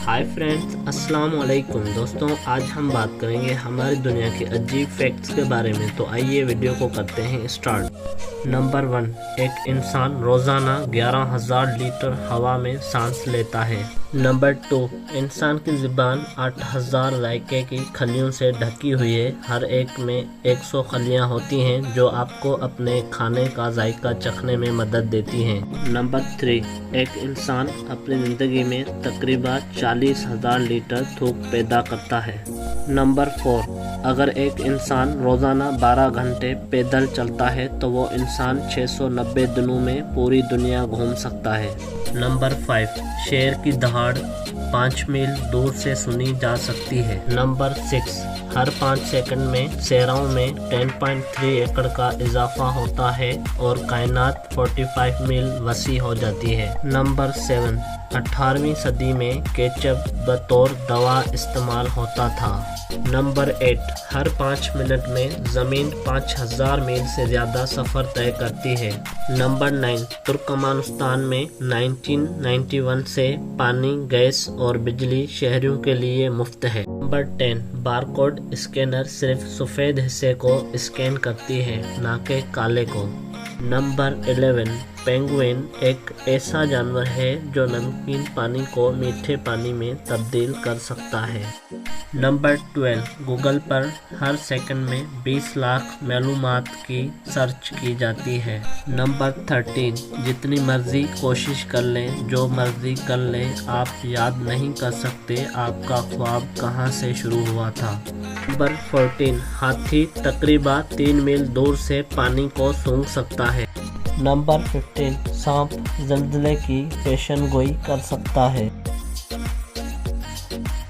Hi friends, अस्सलाम वालेकुम दोस्तों। आज हम बात करेंगे हमारी दुनिया के अजीब फैक्ट्स के बारे में। तो आइए वीडियो को करते हैं स्टार्ट। नंबर 1, एक इंसान रोज़ाना 11,000 लीटर हवा में सांस लेता है। नंबर 2, इंसान की ज़ुबान 8,000 जायके की खलियों से ढकी हुई है। हर एक में 100 खलियाँ होती हैं जो आपको अपने खाने का जायका चखने में मदद देती हैं। नंबर 3, एक इंसान अपनी ज़िंदगी में तकरीबन 40,000 लीटर थूक पैदा करता है। नंबर 4, अगर एक इंसान रोज़ाना 12 घंटे पैदल चलता है तो वो इंसान 690 दिनों में पूरी दुनिया घूम सकता है। नंबर 5, शेर की दहाड़ 5 मील दूर से सुनी जा सकती है। नंबर 6, हर 5 सेकंड में शेरों में 10.3 एकड़ का इजाफा होता है और कायनात 45 मील वसी हो जाती है। नंबर 7, 18वीं सदी में केचप बतौर दवा इस्तेमाल होता था। नंबर 8, हर 5 मिनट में ज़मीन 5000 मील से ज़्यादा सफ़र तय करती है। नंबर 9, तुर्कमानिस्तान में 1991 से पानी, गैस और बिजली शहरियों के लिए मुफ्त है। नंबर 10, बारकोड स्कैनर सिर्फ सफ़ेद हिस्से को स्कैन करती है, ना कि काले को। नंबर 11, पेंगुइन एक ऐसा जानवर है जो नमकीन पानी को मीठे पानी में तब्दील कर सकता है। नंबर 12, गूगल पर हर सेकंड में 20 लाख मालूमात की सर्च की जाती है। नंबर 13, जितनी मर्जी कोशिश कर लें, जो मर्जी कर लें, आप याद नहीं कर सकते आपका ख्वाब कहाँ से शुरू हुआ था। नंबर 14, हाथी तकरीबन 3 मील दूर से पानी को सूंघ सकता है। नंबर 15, सांप ज़ल्ज़ले की पेशन गोई कर सकता है।